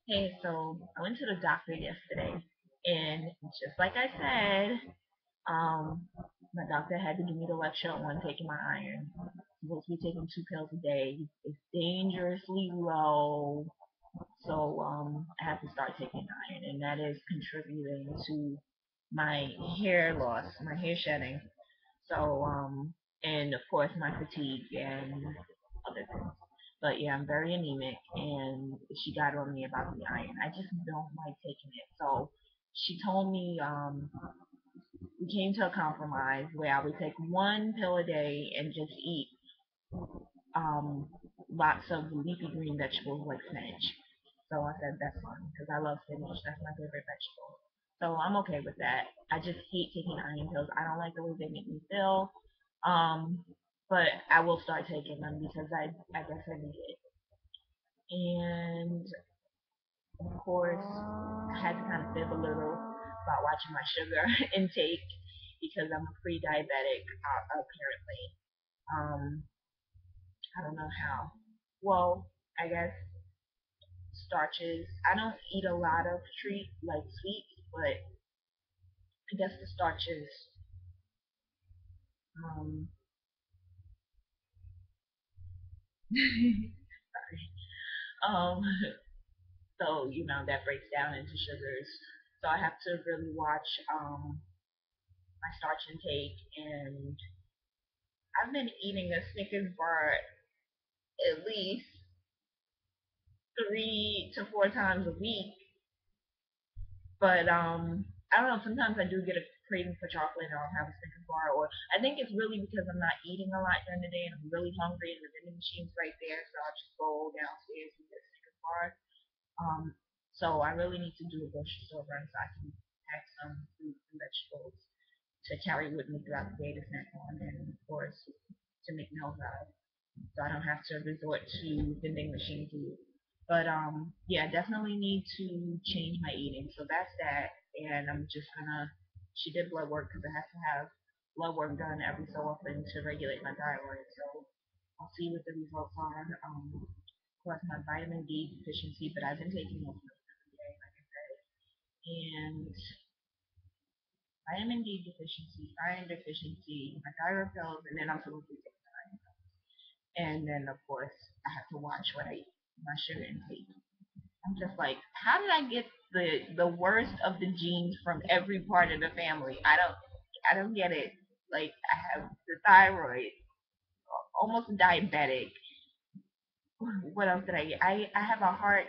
Hey, so I went to the doctor yesterday, and just like I said, um, my doctor had to give me the lecture on taking my iron. I'm supposed to be taking 2 pills a day. It's dangerously low, so I have to start taking iron, and that is contributing to my hair loss, my hair shedding. So, and of course my fatigue and other things. But yeah, I'm very anemic, and she got on me about the iron. I just don't like taking it. So she told me we came to a compromise where I would take 1 pill a day and just eat um, lots of leafy green vegetables like spinach. So I said that's fine because I love spinach. That's my favorite vegetable. So I'm okay with that. I just hate taking iron pills. I don't like the way they make me feel. Um, but I will start taking them because I guess I need it. And of course, I had to kind of fib a little about watching my sugar intake because I'm a pre-diabetic apparently. Um, I don't know how. Well, I guess starches. I don't eat a lot of sweets, but I guess the starches. Um, um, so that breaks down into sugars. So I have to really watch my starch intake, and I've been eating a Snickers bar at least 3 to 4 times a week. But I don't know. Sometimes I do get a craving for chocolate, and I'll have a Snickers bar. Or I think it's really because I'm not eating a lot during the day, and I'm really hungry, and the vending machine's right there, so I'll just go downstairs and get a Snickers bar. Um, so I really need to do a grocery store run so I can pack some fruits and vegetables to carry with me throughout the day to snack on, and of course to make meals out of, so I don't have to resort to vending machine food. But yeah, definitely need to change my eating. So that's that, and I'm just gonna. She did blood work because I have to have blood work done every so often to regulate my thyroid. So I'll see what the results are. Of course, my vitamin D deficiency, but I've been taking those pills every day, like I said, and vitamin D deficiency, iron deficiency, my thyroid pills, and then I'm supposed to be taking iron. And then of course I have to watch what I eat, my sugar intake. I'm just like, how did I get the worst of the genes from every part of the family? I don't get it. Like I have the thyroid, almost diabetic. What else did I get? I have a heart.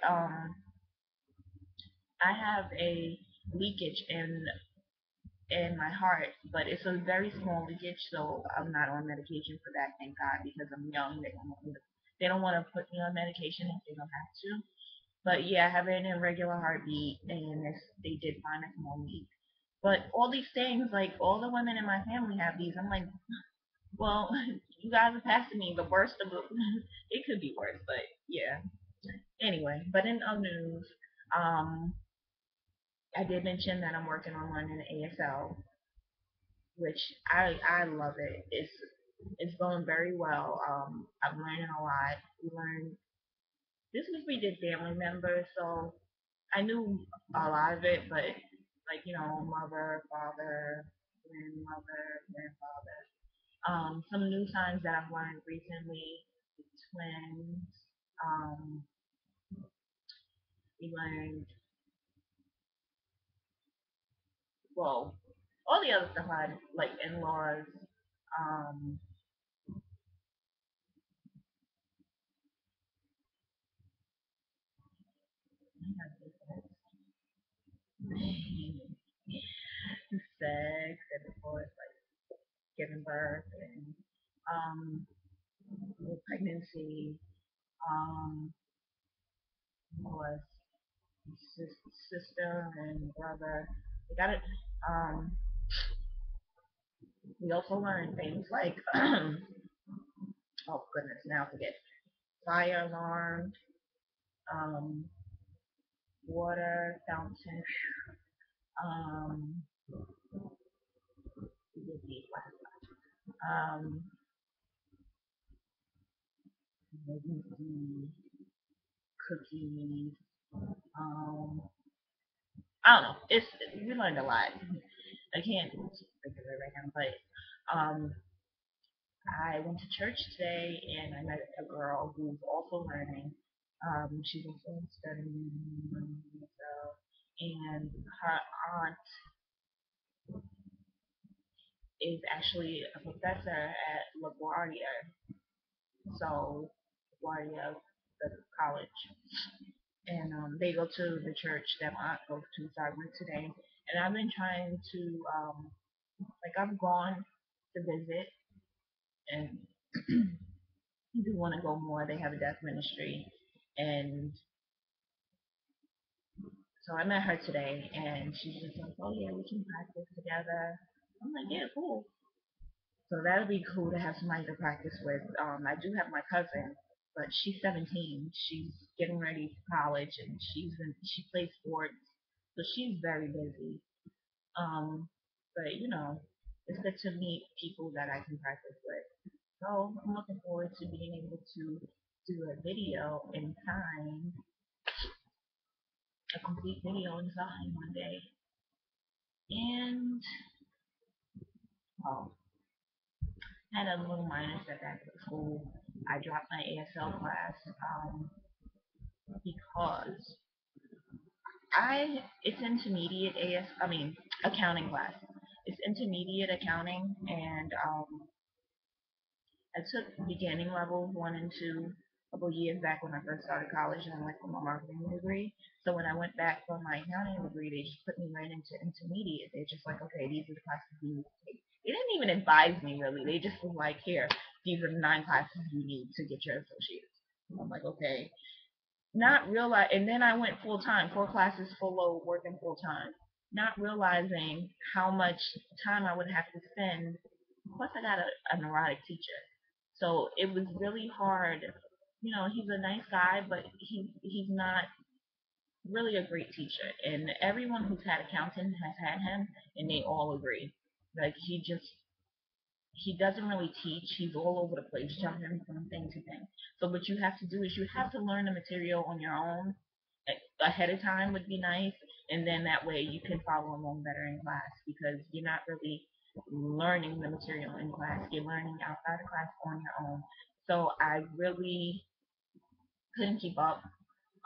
I have a leakage in my heart, but it's a very small leakage, so I'm not on medication for that. Thank God, because I'm young. They don't want to put me on medication if they don't have to. But yeah, I have an irregular heartbeat, and they did find a small leak. But all these things, like all the women in my family have these. I'm like, well, you guys are passing me the worst of the. It could be worse, but yeah. Anyway, but in other news, um, I did mention that I'm working on learning ASL, which I love it. It's going very well. I'm learning a lot. We learned this week we did family members, so I knew a lot of it, but like mother, father, grandmother, grandfather. Some new signs that I've learned recently: twins. Um, we learned well, all the other stuff I like in-laws. Um, sex, and of course like giving birth and pregnancy. Um, was sister and brother. We got it. Um, we also learned things like, oh goodness, now I forget. Fire alarm, um, water fountain, um, um, maybe cookies, Um, I don't know. We learned a lot. I can't think of it right now, but I went to church today and I met a girl who's also learning. She's also studying, so, and her aunt is actually a professor at LaGuardia, so LaGuardia, the college, and they go to the church that my aunt goes to. So I went today, and I've been trying to like I've gone to visit, and I do want to go more. They have a deaf ministry, and so I met her today, and she's just like, "Oh yeah, we can practice together." I'm like, "Yeah, cool." So that'll be cool to have somebody to practice with. I do have my cousin, but she's 17. She's getting ready for college, and she plays sports, so she's very busy. Um, but it's good to meet people that I can practice with. So I'm looking forward to being able to do a video in time, a complete video in time one day. And oh, I had a little minor setback at school. I dropped my ASL class because it's intermediate accounting class. It's intermediate accounting, and I took beginning level one and two a couple years back when I first started college, and I went for my marketing degree. So when I went back for my accounting degree, they just put me right into intermediate. They're just like, okay, these are the classes you need to take. They didn't even advise me really. They just was like, here, these are the 9 classes you need to get your associates. I'm like, okay. Not realize, and then I went full time, 4 classes full load, working full time. Not realizing how much time I would have to spend. Plus, I got a neurotic teacher, so it was really hard. He's a nice guy, but he's not really a great teacher. And everyone who's had accounting has had him, and they all agree. Like he doesn't really teach. He's all over the place, jumping from thing to thing. So what you have to do is you have to learn the material on your own ahead of time would be nice, and then that way you can follow along better in class because you're not really learning the material in class. You're learning outside of class on your own. So I really couldn't keep up.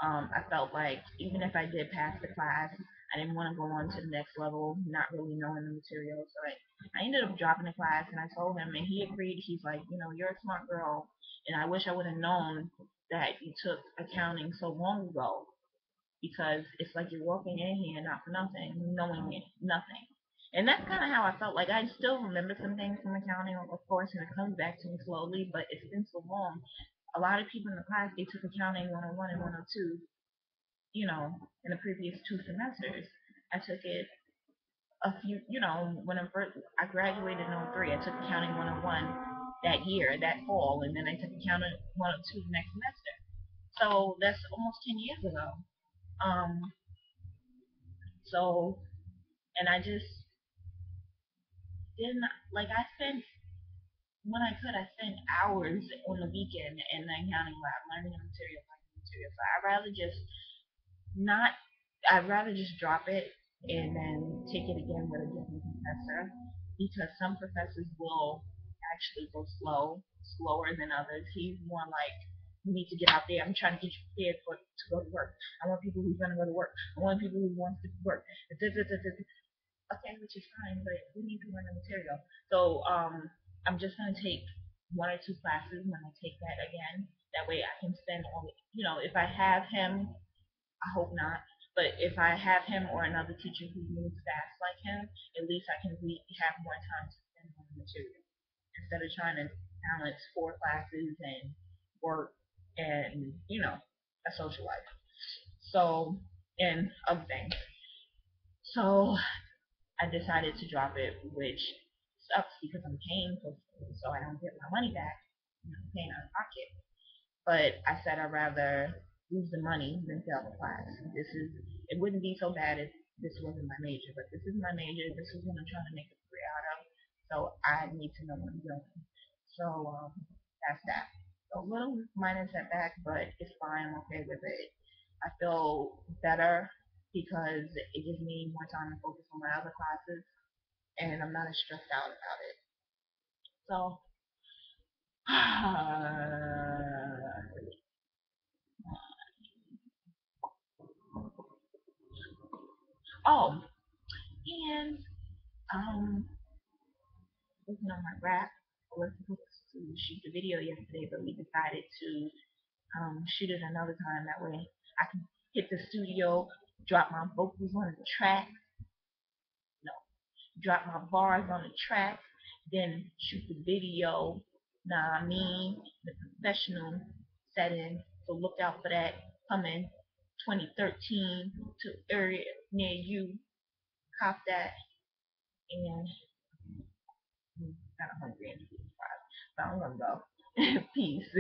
I felt like even if I did pass the class, I didn't want to go on to the next level, not really knowing the material. So I ended up dropping the class, and I told him, and he agreed. He's like, you're a smart girl, and I wish I would have known that you took accounting so long ago because it's like you're walking in here not for nothing, knowing nothing. And that's kind of how I felt. Like I still remember some things from accounting, of course, and it comes back to me slowly. But it's been so long. A lot of people in the class they took accounting 101 and 102, in the previous 2 semesters. I took it a few, when I graduated in '03, I took accounting 101 that year, that fall, and then I took accounting 102 the next semester. So that's almost 10 years ago. Um, so, and I just didn't, like, when I could, I spent hours on the weekend in the accounting lab learning the material, learning the material. So not, I'd rather just drop it and then take it again with a different professor because some professors will actually go slower than others. He's more like, you need to get out there. I'm trying to get you prepared to go to work. I want people who's going to go to work. I want people who wants to work. Okay, which is fine, but we need to learn the material. So I'm just gonna take 1 or 2 classes when I take that again. That way I can spend all, if I have him, I hope not, but if I have him or another teacher who moves fast like him, at least I can have more time to spend on the material instead of trying to balance 4 classes and work and a social life. So and other things. So I decided to drop it, which sucks because I'm paying for school, so I don't get my money back. I'm paying out of pocket. But I said I'd rather lose the money than fail the class. It wouldn't be so bad if this wasn't my major, but this is my major. This is what I'm trying to make a career out of. So I need to know what I'm doing. So that's that. So a little minor setback, but it's fine. I'm okay with it. I feel better because it gives me more time to focus on my other classes, and I'm not as stressed out about it. So, oh, and um, working on my rap. I was supposed to shoot the video yesterday, but we decided to shoot it another time. That way, I can hit the studio, drop my vocals on the track, no, drop my bars on the track, then shoot the video. Nah, I mean the professional setting. So look out for that coming 2013 to area near you. Cop that, and kind of hungry and fries. So I'm gonna go. Peace.